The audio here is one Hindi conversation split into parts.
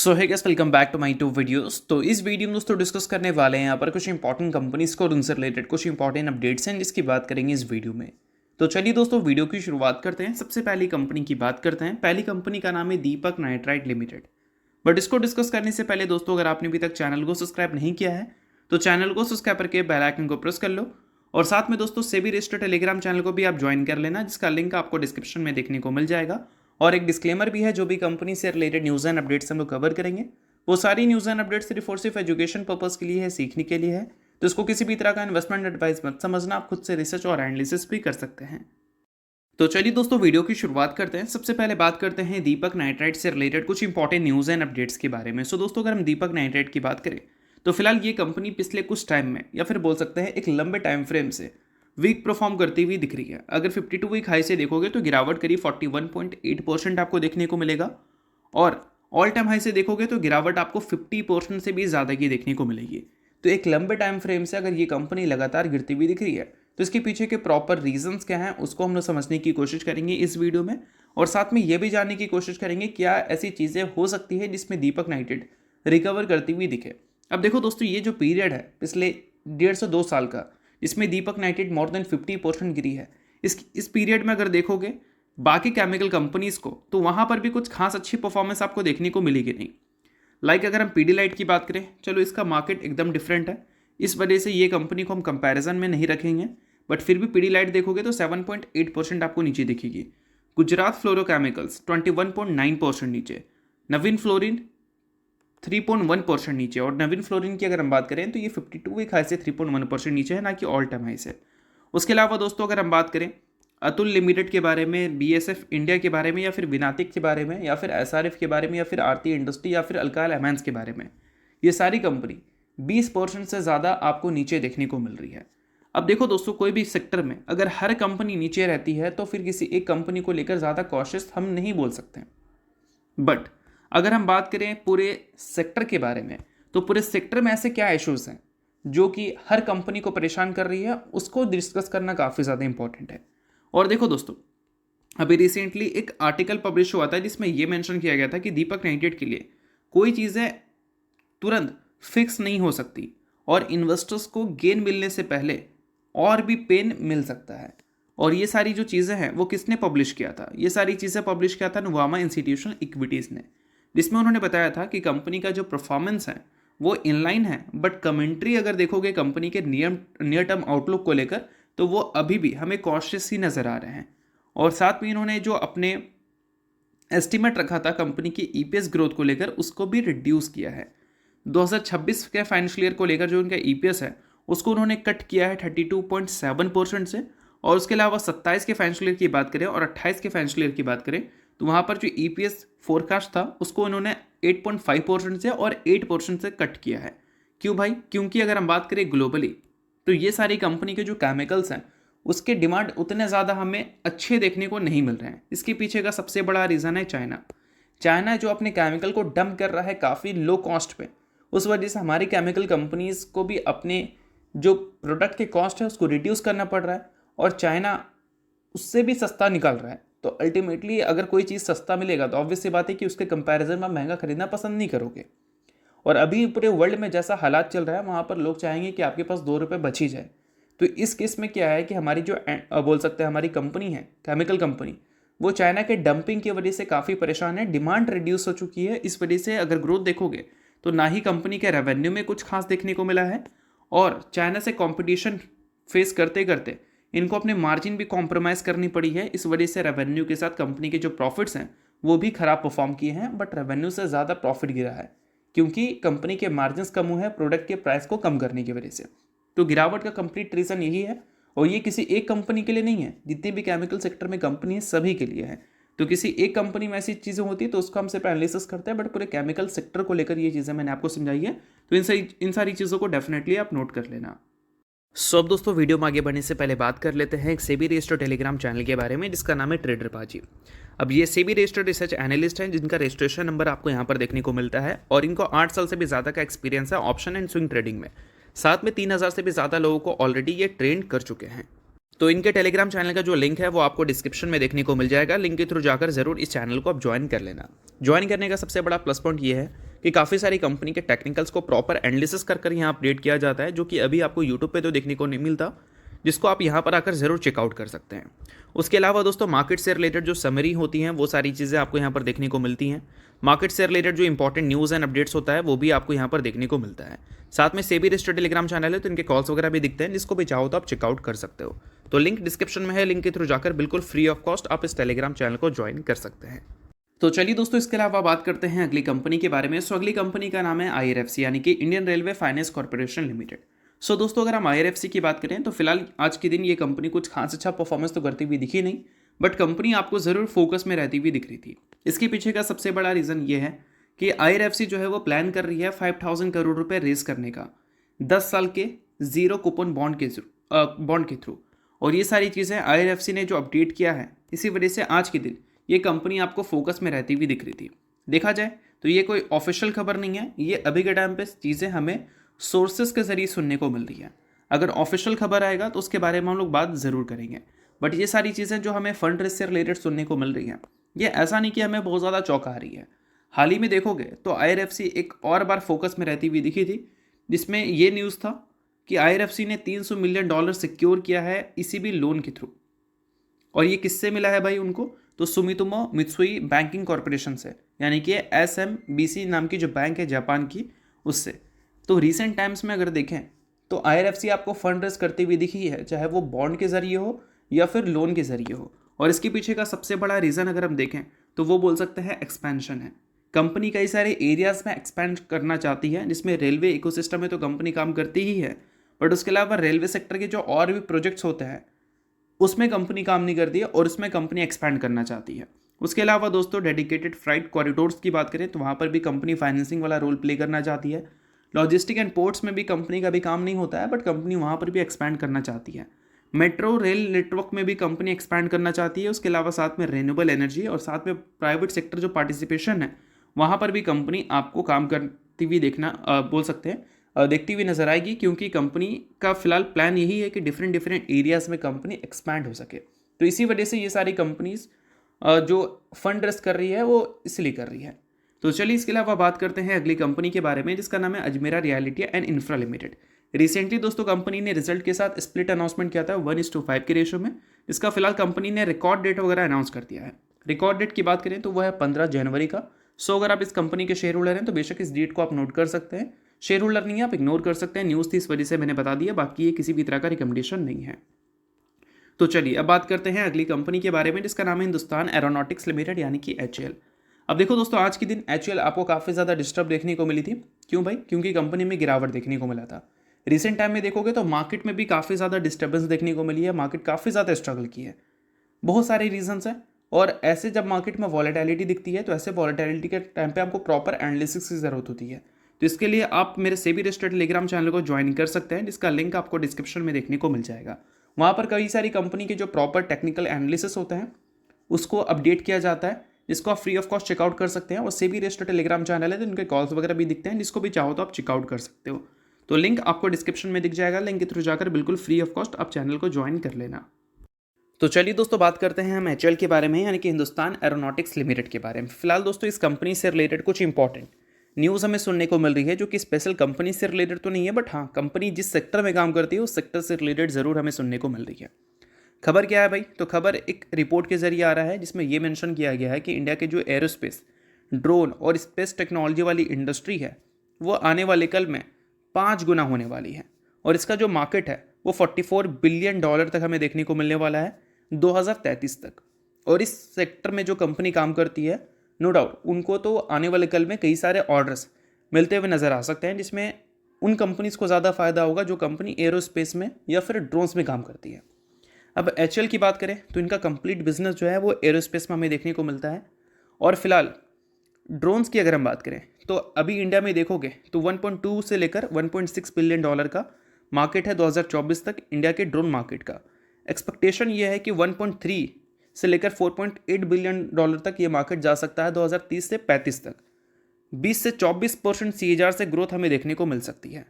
सो है guys, welcome back to my to videos. तो इस वीडियो में दोस्तों डिस्कस करने वाले हैं यहाँ पर कुछ इंपॉर्टेंट कंपनीज को और उनसे रिलेटेड कुछ इंपॉर्टेंट अपडेट्स हैं जिसकी बात करेंगे इस वीडियो में। तो चलिए दोस्तों वीडियो की शुरुआत करते हैं। सबसे पहली कंपनी की बात करते हैं। पहली कंपनी का नाम है दीपक नाइट्राइट लिमिटेड। बट इसको डिस्कस करने से पहले दोस्तों, अगर आपने अभी तक चैनल को सब्सक्राइब नहीं किया है तो चैनल को सब्सक्राइब करके बेल आइकन को प्रेस कर लो और साथ में दोस्तों सेबी रजिस्टर्ड टेलीग्राम चैनल को भी आप ज्वाइन कर लेना, जिसका लिंक आपको डिस्क्रिप्शन में देखने को मिल जाएगा। और एक डिस्क्लेमर भी है, जो भी कंपनी से रिलेटेड न्यूज़ एंड अपडेट्स हम लोग कवर करेंगे वो सारी न्यूज़ एंड अपडेट्स सिर्फ और सिर्फ एजुकेशन पर्पस के लिए है, सीखने के लिए है। तो इसको किसी भी तरह का इन्वेस्टमेंट एडवाइस मत समझना, आप खुद से रिसर्च और एनालिसिस भी कर सकते हैं। तो चलिए दोस्तों वीडियो की शुरुआत करते हैं। सबसे पहले बात करते हैं दीपक नाइट्राइट से रिलेटेड कुछ इंपॉर्टेंट न्यूज़ एंड अपडेट्स के बारे में। सो दोस्तों, अगर हम दीपक नाइट्राइट की बात करें तो फिलहाल ये कंपनी पिछले कुछ टाइम में या फिर बोल सकते हैं एक लंबे टाइम फ्रेम से वीक परफॉर्म करती हुई दिख रही है। अगर 52 वीक हाई से देखोगे तो गिरावट करीब 41.8% आपको देखने को मिलेगा और ऑल टाइम हाई से देखोगे तो गिरावट आपको 50% से भी ज़्यादा की देखने को मिलेगी। तो एक लंबे टाइम फ्रेम से अगर ये कंपनी लगातार गिरती हुई दिख रही है तो इसके पीछे के प्रॉपर रीजंस क्या हैं उसको हम लोग समझने की कोशिश करेंगे इस वीडियो में। और साथ में ये भी जानने की कोशिश करेंगे क्या ऐसी चीज़ें हो सकती है जिसमें दीपक नाइट्राइट रिकवर करती हुई दिखे। अब देखो दोस्तों, ये जो पीरियड है पिछले 1.5 से 2 साल का, जिसमें दीपक नाइट्राइट मोर देन 50% गिरी है, इस पीरियड में अगर देखोगे बाकी केमिकल कंपनीज को तो वहाँ पर भी कुछ खास अच्छी परफॉर्मेंस आपको देखने को मिलेगी नहीं। लाइक अगर हम पीडीलाइट की बात करें, चलो इसका मार्केट एकदम डिफरेंट है, इस वजह से ये कंपनी को हम कंपैरिजन में नहीं रखेंगे। बट फिर भी पीडीलाइट देखोगे तो 7.8% आपको नीचे दिखेगी। गुजरात फ्लोरोकेमिकल्स 21.9% नीचे, नवीन फ्लोरिन 3.1% नीचे। और नवीन फ्लोरिन की अगर हम बात करें तो ये 52 वीक हाई से 3.1% नीचे है, ना कि ऑल टाइम हाई से। उसके अलावा दोस्तों अगर हम बात करें अतुल लिमिटेड के बारे में, बीएसएफ इंडिया के बारे में, या फिर विनातिक के बारे में, या फिर एसआरएफ के बारे में, या फिर आरती इंडस्ट्री, या फिर अल्काइल अमाइंस के बारे में, ये सारी कंपनी 20% से ज़्यादा आपको नीचे देखने को मिल रही है। अब देखो दोस्तों, कोई भी सेक्टर में अगर हर कंपनी नीचे रहती है तो फिर किसी एक कंपनी को लेकर ज़्यादा कॉशियस हम नहीं बोल सकते। बट अगर हम बात करें पूरे सेक्टर के बारे में तो पूरे सेक्टर में ऐसे क्या इश्यूज़ हैं जो कि हर कंपनी को परेशान कर रही है, उसको डिस्कस करना काफ़ी ज़्यादा इंपॉर्टेंट है। और देखो दोस्तों, अभी रिसेंटली एक आर्टिकल पब्लिश हुआ था जिसमें यह मेंशन किया गया था कि दीपक नाइट्राइट के लिए कोई चीज़ें तुरंत फिक्स नहीं हो सकती और इन्वेस्टर्स को गेन मिलने से पहले और भी पेन मिल सकता है। और ये सारी जो चीज़ें हैं वो किसने पब्लिश किया था? ये सारी चीज़ें पब्लिश किया था नुवामा इंस्टीट्यूशनल इक्विटीज़ ने, जिसमें उन्होंने बताया था कि कंपनी का जो परफॉर्मेंस है वो इनलाइन है। बट कमेंट्री अगर देखोगे कंपनी के नियर टर्म आउटलुक को लेकर तो वो अभी भी हमें कॉशियस ही नज़र आ रहे हैं। और साथ में इन्होंने जो अपने एस्टिमेट रखा था कंपनी की ईपीएस ग्रोथ को लेकर उसको भी रिड्यूस किया है। 2026 के फाइनेंशियल ईयर को लेकर जो उनका ईपीएस है उसको उन्होंने कट किया है 32.7% से। और उसके अलावा 27 के फाइनेंशियल ईयर की बात करें और 28 के फाइनेंशियल ईयर की बात करें तो वहाँ पर जो ईपीएस फोरकास्ट था उसको उन्होंने 8.5% से और 8% से कट किया है। क्यों भाई? क्योंकि अगर हम बात करें ग्लोबली तो ये सारी कंपनी के जो केमिकल्स हैं उसके डिमांड उतने ज़्यादा हमें अच्छे देखने को नहीं मिल रहे हैं। इसके पीछे का सबसे बड़ा रीज़न है चाइना जो अपने केमिकल को डंप कर रहा है काफ़ी लो कॉस्ट पे। उस वजह से हमारी केमिकल कंपनीज को भी अपने जो प्रोडक्ट के कॉस्ट है उसको रिड्यूस करना पड़ रहा है और चाइना उससे भी सस्ता निकल रहा है। तो अल्टीमेटली अगर कोई चीज़ सस्ता मिलेगा तो ऑब्वियस सी बात है कि उसके कंपैरिजन में महंगा खरीदना पसंद नहीं करोगे। और अभी पूरे वर्ल्ड में जैसा हालात चल रहा है वहाँ पर लोग चाहेंगे कि आपके पास 2 रुपये बच ही जाए। तो इस केस में क्या है कि हमारी जो बोल सकते हैं हमारी कंपनी है केमिकल कंपनी, वो चाइना के डंपिंग की वजह से काफ़ी परेशान है, डिमांड रिड्यूस हो चुकी है। इस वजह से अगर ग्रोथ देखोगे तो ना ही कंपनी के रेवेन्यू में कुछ खास देखने को मिला है और चाइना से कंपटीशन फेस करते करते इनको अपने मार्जिन भी कॉम्प्रोमाइज़ करनी पड़ी है। इस वजह से रेवेन्यू के साथ कंपनी के जो प्रॉफिट्स हैं वो भी खराब परफॉर्म किए हैं, बट रेवेन्यू से ज़्यादा प्रॉफिट गिरा है क्योंकि कंपनी के मार्जिन्स कम हुए हैं प्रोडक्ट के प्राइस को कम करने की वजह से। तो गिरावट का कंप्लीट रीज़न यही है और ये किसी एक कंपनी के लिए नहीं है, जितनी भी केमिकल सेक्टर में कंपनी है सभी के लिए है। तो किसी एक कंपनी में ऐसी चीज़ें होती है तो उसको हम सिर्फ एनालिसिस करते हैं, बट पूरे केमिकल सेक्टर को लेकर ये चीज़ें मैंने आपको समझाई है। तो इन सारी चीज़ों को डेफिनेटली आप नोट कर लेना। सो अब दोस्तों वीडियो में आगे बढ़ने से पहले बात कर लेते हैं एक सेबी रजिस्टर्ड टेलीग्राम चैनल के बारे में जिसका नाम है ट्रेडर बाजी। अब ये सेबी रजिस्टर्ड रिसर्च एनालिस्ट हैं जिनका रजिस्ट्रेशन नंबर आपको यहाँ पर देखने को मिलता है और इनको 8 साल से भी ज़्यादा का एक्सपीरियंस है ऑप्शन एंड स्विंग ट्रेडिंग में। साथ में 3000 से भी ज़्यादा लोगों को ऑलरेडी ये ट्रेन कर चुके हैं। तो इनके टेलीग्राम चैनल का जो लिंक है वो आपको डिस्क्रिप्शन में देखने को मिल जाएगा। लिंक के थ्रू जाकर जरूर इस चैनल को आप ज्वाइन कर लेना। ज्वाइन करने का सबसे बड़ा प्लस पॉइंट ये है कि काफ़ी सारी कंपनी के टेक्निकल्स को प्रॉपर एनालिसिस कर यहाँ अपडेट किया जाता है, जो कि अभी आपको यूट्यूब पे तो देखने को नहीं मिलता, जिसको आप यहाँ पर आकर ज़रूर चेकआउट कर सकते हैं। उसके अलावा दोस्तों मार्केट से रिलेटेड जो समरी होती हैं वो सारी चीज़ें आपको यहाँ पर देखने को मिलती हैं। मार्केट से रिलेटेड जो इंपॉर्टेंट न्यूज़ एंड अपडेट्स होता है वो भी आपको यहाँ पर देखने को मिलता है। साथ में सेबी रजिस्टर्ड टेलीग्राम चैनल है, तो इनके कॉल्स वगैरह भी दिखते हैं, जिसको भी चाहो तो आप चेकआउट कर सकते हो। तो लिंक डिस्क्रिप्शन में है, लिंक के थ्रू जाकर बिल्कुल फ्री ऑफ कॉस्ट आप इस टेलीग्राम चैनल को ज्वाइन कर सकते हैं। तो चलिए दोस्तों, इसके अलावा बात करते हैं अगली कंपनी के बारे में। सो अगली कंपनी का नाम है IRFC यानी कि Indian railway finance corporation limited. So दोस्तों, अगर हम IRFC की बात करें तो फिलहाल आज के दिन ये कंपनी कुछ खास अच्छा परफॉर्मेंस तो करती हुई दिखी नहीं, बट कंपनी आपको ज़रूर फोकस में रहती हुई दिख रही थी। इसके पीछे का सबसे बड़ा रीज़न ये है कि IRFC जो है वो प्लान कर रही है 5000 करोड़ रुपए रेज करने का 10 साल के जीरो कूपन बॉन्ड के थ्रू। और ये सारी चीज़ें IRFC ने जो अपडेट किया है, इसी वजह से आज के दिन ये कंपनी आपको फोकस में रहती हुई दिख रही थी। देखा जाए तो ये कोई ऑफिशियल खबर नहीं है, ये अभी के टाइम पे चीज़ें हमें सोर्सेस के ज़रिए सुनने को मिल रही है। अगर ऑफिशियल खबर आएगा तो उसके बारे में हम लोग बात ज़रूर करेंगे, बट ये सारी चीज़ें जो हमें फंड रेज से रिलेटेड सुनने को मिल रही हैं, ये ऐसा नहीं कि हमें बहुत ज़्यादा चौंका रही है। हाल ही में देखोगे तो IRFC एक और बार फोकस में रहती हुई दिखी थी, जिसमें ये न्यूज़ था कि IRFC ने $300 मिलियन सिक्योर किया है ECB लोन के थ्रू। और ये किससे मिला है भाई उनको? तो सुमितोमो मित्सुई बैंकिंग कॉर्पोरेशन से, यानी कि SMBC नाम की जो बैंक है जापान की, उससे। तो रीसेंट टाइम्स में अगर देखें तो IRFC आपको फंड रेज करती हुई दिखी है, चाहे वो बॉन्ड के ज़रिए हो या फिर लोन के ज़रिए हो। और इसके पीछे का सबसे बड़ा रीज़न अगर हम देखें तो वो बोल सकते हैं एक्सपेंशन है। कंपनी कई सारे एरियाज़ में एक्सपेंड करना चाहती है, जिसमें रेलवे इकोसिस्टम में तो कंपनी काम करती ही है, बट उसके अलावा रेलवे सेक्टर के जो और भी प्रोजेक्ट्स होते हैं उसमें कंपनी काम नहीं करती है, और उसमें कंपनी एक्सपैंड करना चाहती है। उसके अलावा दोस्तों डेडिकेटेड फ्राइट कॉरिडोर्स की बात करें तो वहाँ पर भी कंपनी फाइनेंसिंग वाला रोल प्ले करना चाहती है। लॉजिस्टिक एंड पोर्ट्स में भी कंपनी का भी काम नहीं होता है, बट कंपनी वहाँ पर भी एक्सपैंड करना चाहती है। मेट्रो रेल नेटवर्क में भी कंपनी एक्सपैंड करना चाहती है। उसके अलावा साथ में रिन्यूएबल एनर्जी और साथ में प्राइवेट सेक्टर जो पार्टिसिपेशन है, वहाँ पर भी कंपनी आपको काम करती हुई बोल सकते हैं देखती हुई नजर आएगी, क्योंकि कंपनी का फिलहाल प्लान यही है कि डिफरेंट एरियाज में कंपनी एक्सपैंड हो सके। तो इसी वजह से ये सारी कंपनीज जो फंड रेज कर रही है वो इसलिए कर रही है। तो चलिए इसके अलावा बात करते हैं अगली कंपनी के बारे में, जिसका नाम है Ajmera reality and infra limited. Recently दोस्तों कंपनी ने रिजल्ट के साथ स्प्लिट अनाउंसमेंट किया था 1:5 के रेशो में। इसका फिलहाल कंपनी ने रिकॉर्ड डेट वगैरह अनाउंस कर दिया है। रिकॉर्ड डेट की बात करें तो वह है 15 जनवरी का। सो अगर आप इस कंपनी के शेयर होल्डर हैं तो बेशक इस डेट को आप नोट कर सकते हैं। शेयर होल्डर नहीं है आप इग्नोर कर सकते हैं, न्यूज़ थी इस वजह से मैंने बता दिया, बाकी ये किसी भी तरह का रिकमेंडेशन नहीं है। तो चलिए अब बात करते हैं अगली कंपनी के बारे में, जिसका नाम है हिंदुस्तान एरोनॉटिक्स लिमिटेड यानी कि HAL। अब देखो दोस्तों, आज के दिन HAL आपको काफ़ी ज़्यादा डिस्टर्ब देखने को मिली थी। क्यों भाई? क्योंकि कंपनी में गिरावट देखने को मिला था। रिसेंट टाइम में देखोगे तो मार्केट में भी काफ़ी ज़्यादा डिस्टर्बेंस देखने को मिली है, मार्केट काफ़ी ज़्यादा स्ट्रगल की है। बहुत सारे रीजंस हैं, और ऐसे जब मार्केट में वॉलेटिलिटी दिखती है तो ऐसे वॉलेटिलिटी के टाइम पे आपको प्रॉपर एनालिसिस की ज़रूरत होती है। तो इसके लिए आप मेरे सेबी रजिस्टर्ड टेलीग्राम चैनल को ज्वाइन कर सकते हैं, जिसका लिंक आपको डिस्क्रिप्शन में देखने को मिल जाएगा। वहाँ पर कई सारी कंपनी के जो प्रॉपर टेक्निकल एनालिसिस होते हैं उसको अपडेट किया जाता है, जिसको आप फ्री ऑफ कॉस्ट चेकआउट कर सकते हैं। और सेबी रजिस्टर्ड टेलीग्राम चैनल है तो उनके कॉल्स वगैरह भी दिखते हैं, जिसको भी चाहो तो आप चेकआउट कर सकते हो। तो लिंक आपको डिस्क्रिप्शन में दिख जाएगा, लिंक के थ्रू जाकर बिल्कुल फ्री ऑफ कॉस्ट आप चैनल को ज्वाइन कर लेना। तो चलिए दोस्तों बात करते हैं हम HAL के बारे में, यानी कि हिंदुस्तान एरोनॉटिक्स लिमिटेड के बारे में। फिलहाल दोस्तों इस कंपनी से रिलेटेड कुछ इंपॉर्टेंट न्यूज़ हमें सुनने को मिल रही है, जो कि स्पेशल कंपनी से रिलेटेड तो नहीं है, बट हाँ कंपनी जिस सेक्टर में काम करती है उस सेक्टर से रिलेटेड ज़रूर हमें सुनने को मिल रही है। खबर क्या है भाई? तो खबर एक रिपोर्ट के जरिए आ रहा है, जिसमें यह मेंशन किया गया है कि इंडिया के जो एरोस्पेस, ड्रोन और स्पेस टेक्नोलॉजी वाली इंडस्ट्री है वो आने वाले कल में 5 गुना होने वाली है। और इसका जो मार्केट है वो $44 बिलियन तक हमें देखने को मिलने वाला है 2033 तक। और इस सेक्टर में जो कंपनी काम करती है, नो डाउट उनको तो आने वाले कल में कई सारे ऑर्डर्स मिलते हुए नज़र आ सकते हैं, जिसमें उन कंपनीज़ को ज़्यादा फायदा होगा जो कंपनी एरोस्पेस में या फिर ड्रोन्स में काम करती है। अब HAL की बात करें तो इनका कंप्लीट बिजनेस जो है वो एरोस्पेस में हमें देखने को मिलता है। और फिलहाल ड्रोन्स की अगर हम बात करें तो अभी इंडिया में देखोगे तो 1.2 से लेकर 1.6 बिलियन डॉलर का मार्केट है 2024 तक इंडिया के ड्रोन मार्केट का। एक्सपेक्टेशन ये है कि 1.3 से लेकर 4.8 बिलियन डॉलर तक ये मार्केट जा सकता है 2030 से 35 तक। 20 से 24% CAGR से ग्रोथ हमें देखने को मिल सकती है।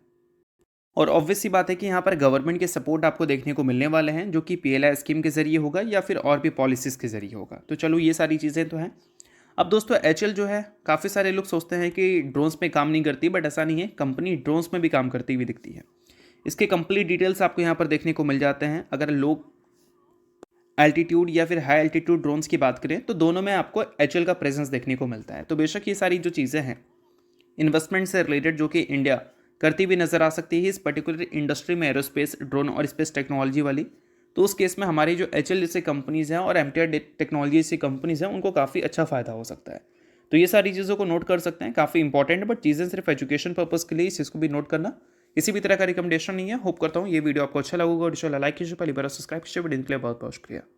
और ऑब्वियस सी बात है कि यहाँ पर गवर्नमेंट के सपोर्ट आपको देखने को मिलने वाले हैं, जो कि PLI स्कीम के जरिए होगा या फिर और भी पॉलिसीज़ के जरिए होगा। तो चलो ये सारी चीज़ें तो हैं। अब दोस्तों एचएल जो है, काफ़ी सारे लोग सोचते हैं कि ड्रोन्स में काम नहीं करती, बट ऐसा नहीं है, कंपनी ड्रोन्स में भी काम करती हुई दिखती है। इसके कंप्लीट डिटेल्स आपको यहाँ पर देखने को मिल जाते हैं। अगर लोग एल्टीट्यूड या फिर हाई एल्टीट्यूड ड्रोन्स की बात करें तो दोनों में आपको एचएल का प्रेजेंस देखने को मिलता है। तो बेशक ये सारी जो चीज़ें हैं इन्वेस्टमेंट से रिलेटेड जो कि इंडिया करती हुई नज़र आ सकती है इस पर्टिकुलर इंडस्ट्री में, एरोस्पेस, ड्रोन और स्पेस टेक्नोलॉजी वाली, तो उस केस में हमारी जो एचएल जैसे कंपनीज़ हैं और एमटीआर टेक्नोलॉजी जैसी कंपनीज़ हैं उनको काफ़ी अच्छा फ़ायदा हो सकता है। तो ये सारी चीज़ों को नोट कर सकते हैं, काफ़ी इंपॉर्टेंट है, बट चीज़ें सिर्फ एजुकेशन पर्पज़ के लिए इस चीज़ को भी नोट करना किसी भी तरह का रिकमेंडेशन नहीं है। होप करता हूँ ये वीडियो आपको अच्छा लगेगा और लाइक कीजिए, पहली बार सब्सक्राइब कीजिए। वीडियो के लिए बहुत बहुत शुक्रिया।